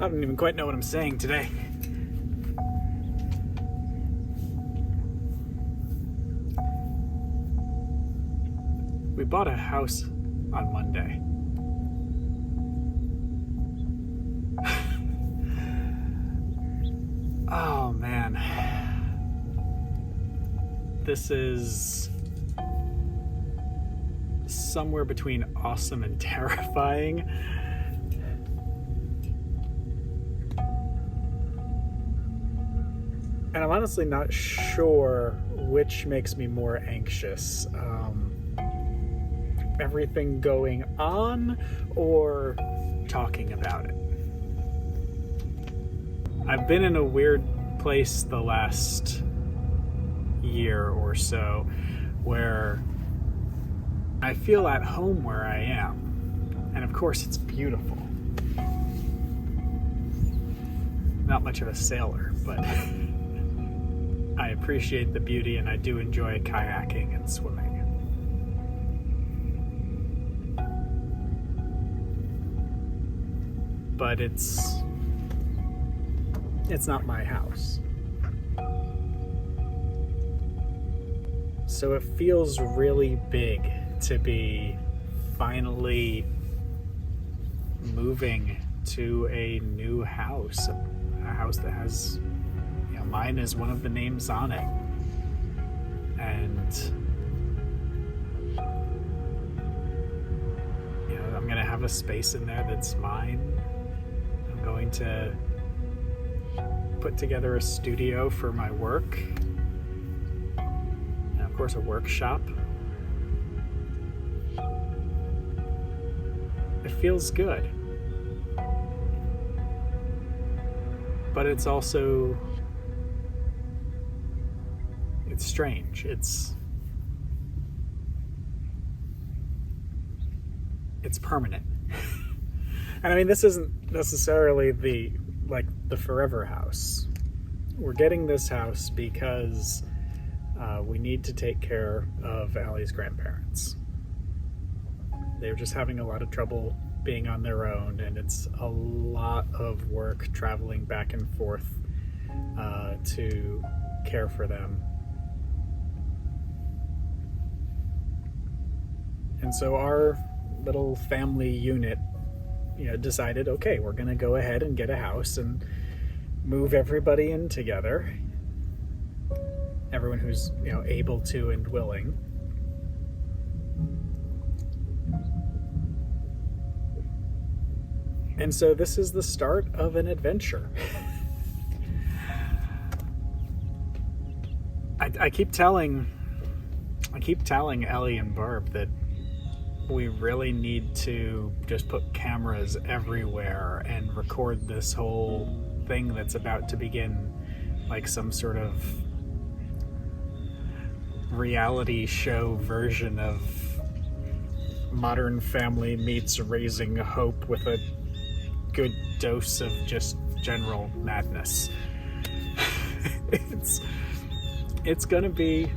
I don't even quite know what I'm saying today. We bought a house on Monday. Oh man. This is somewhere between awesome and terrifying. And I'm honestly not sure which makes me more anxious. Everything going on or talking about it. I've been in a weird place the last year or so where I feel at home where I am. And of course it's beautiful. Not much of a sailor, but I appreciate the beauty and I do enjoy kayaking and swimming. But it's not my house. So it feels really big to be finally moving to a new house, a house that has, mine is one of the names on it. And, I'm gonna have a space in there that's mine. I'm going to put together a studio for my work. And of course a workshop. It feels good. But it's also, it's strange. It's permanent. And I mean, this isn't necessarily the forever house. We're getting this house because we need to take care of Allie's grandparents. They're just having a lot of trouble being on their own, and it's a lot of work traveling back and forth to care for them. And so our little family unit, decided, okay, we're gonna go ahead and get a house and move everybody in together. Everyone who's, able to and willing. And so this is the start of an adventure. I keep telling Ellie and Barb that we really need to just put cameras everywhere and record this whole thing that's about to begin, like some sort of reality show version of Modern Family meets Raising Hope with a good dose of just general madness. It's gonna be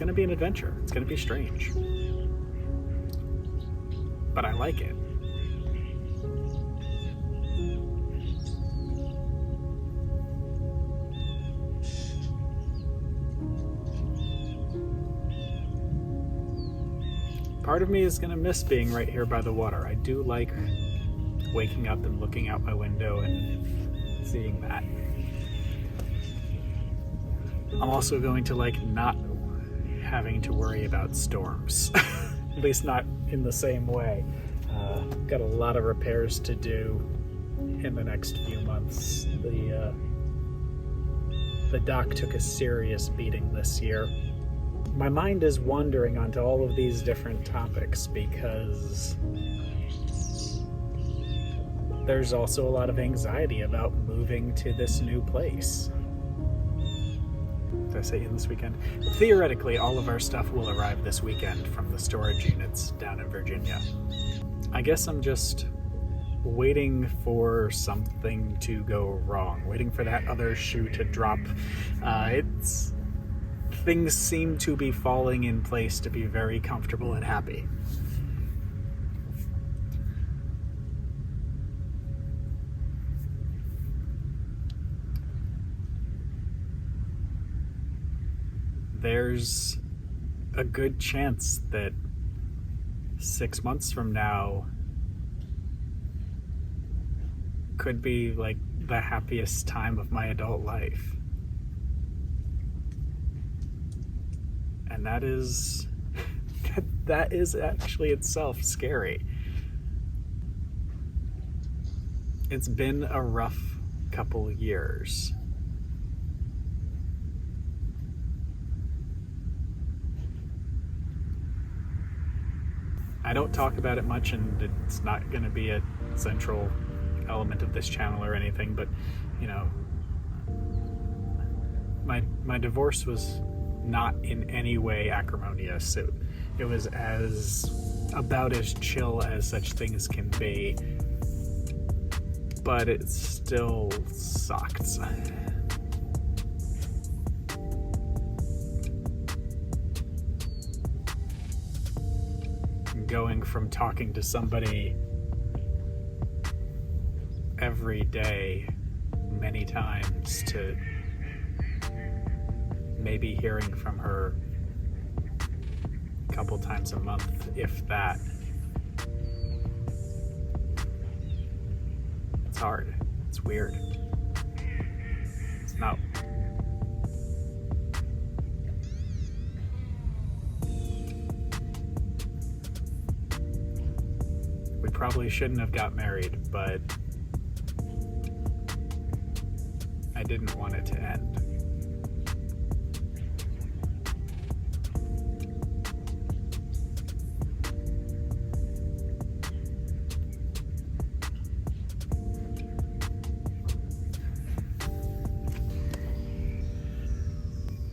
an adventure. It's gonna be strange. But I like it. Part of me is gonna miss being right here by the water. I do like waking up and looking out my window and seeing that. I'm also going to like not having to worry about storms. At least not in the same way. Got a lot of repairs to do in the next few months. The dock took a serious beating this year. My mind is wandering onto all of these different topics because there's also a lot of anxiety about moving to this new place. Did I say in this weekend? Theoretically, all of our stuff will arrive this weekend from the storage units down in Virginia. I guess I'm just waiting for something to go wrong, waiting for that other shoe to drop. Things seem to be falling in place to be very comfortable and happy. there's a good chance that 6 months from now could be like the happiest time of my adult life. And that is actually itself scary. It's been a rough couple years. I don't talk about it much, and it's not going to be a central element of this channel or anything, but you know, my divorce was not in any way acrimonious. It was about as chill as such things can be, but it still sucked. Going from talking to somebody every day many times to maybe hearing from her a couple times a month, if that. It's hard. It's weird. It's not. We probably shouldn't have got married, but I didn't want it to end.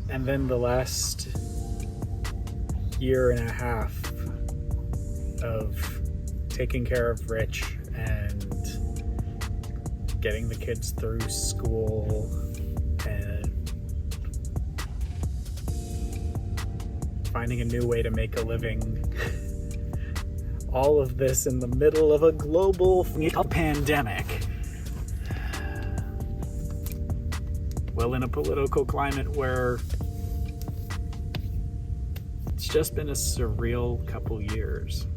And then the last year and a half of taking care of Rich and getting the kids through school and finding a new way to make a living. All of this in the middle of a global pandemic. Well, in a political climate where it's just been a surreal couple years.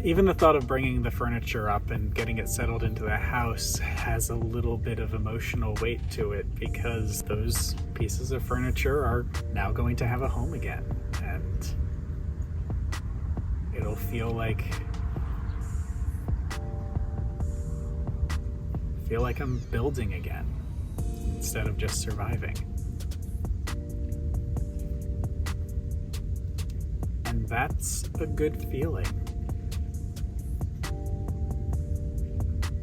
Even the thought of bringing the furniture up and getting it settled into the house has a little bit of emotional weight to it, because those pieces of furniture are now going to have a home again, and it'll feel like I'm building again instead of just surviving. And that's a good feeling.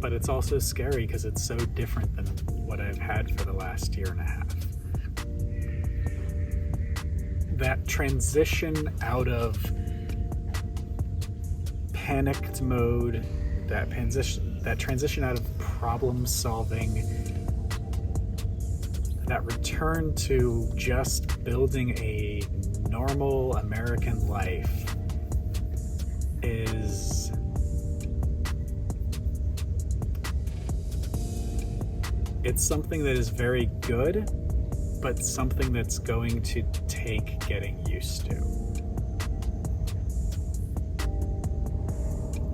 But it's also scary because it's so different than what I've had for the last year and a half. That transition out of panicked mode, that transition out of problem solving, that return to just building a normal American life it's something that is very good, but something that's going to take getting used to.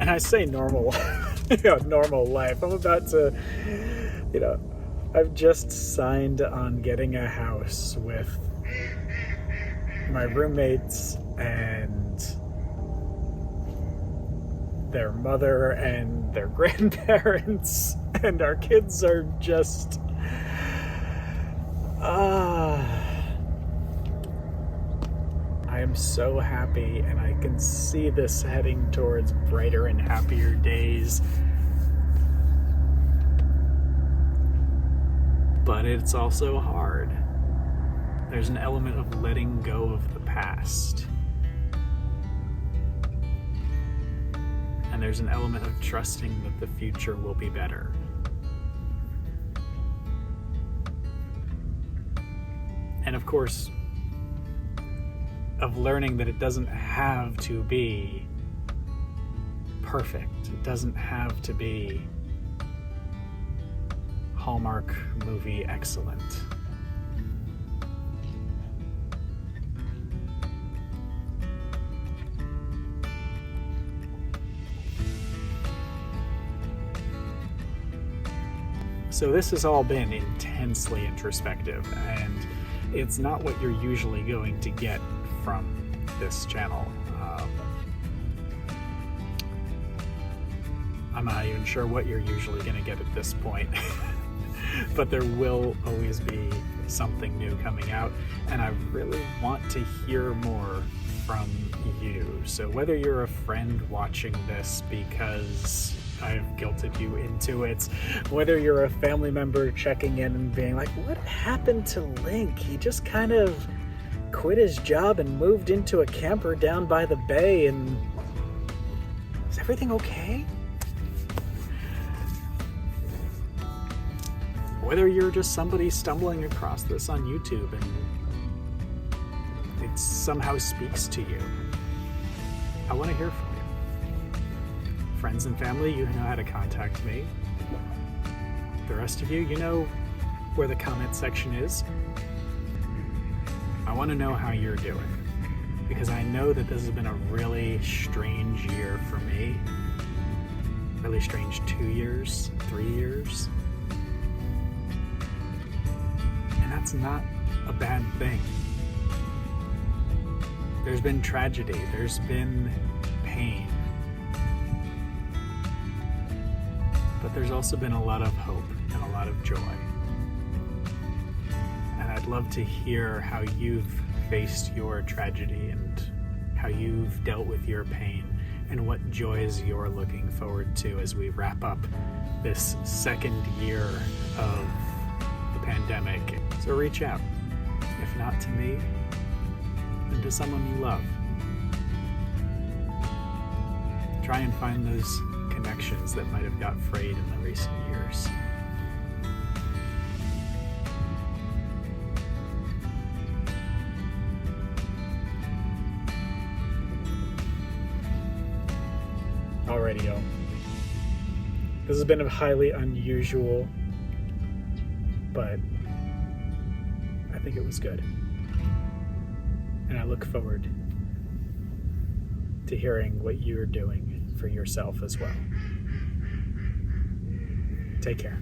And I say normal, normal life. I'm about to, I've just signed on getting a house with my roommates and their mother and their grandparents, and our kids are just I am so happy, and I can see this heading towards brighter and happier days. But it's also hard. There's an element of letting go of the past. And there's an element of trusting that the future will be better. And of course, of learning that it doesn't have to be perfect. It doesn't have to be Hallmark movie excellent. So this has all been intensely introspective, and it's not what you're usually going to get from this channel. I'm not even sure what you're usually going to get at this point, but there will always be something new coming out, and I really want to hear more from you. So whether you're a friend watching this because I've guilted you into it, whether you're a family member checking in and being like, what happened to Link? He just kind of quit his job and moved into a camper down by the bay, and is everything okay? Whether you're just somebody stumbling across this on YouTube and it somehow speaks to you, I want to hear from you. Friends and family, you know how to contact me. The rest of you, you know where the comment section is. I want to know how you're doing, because I know that this has been a really strange year for me. Really strange 2 years, 3 years. And that's not a bad thing. There's been tragedy, there's been pain, but there's also been a lot of hope and a lot of joy. And I'd love to hear how you've faced your tragedy and how you've dealt with your pain and what joys you're looking forward to as we wrap up this second year of the pandemic. So reach out, if not to me, then to someone you love. Try and find those connections that might have got frayed in the recent years. Alrighty, y'all. This has been a highly unusual, but I think it was good. And I look forward to hearing what you're doing for yourself as well. Take care.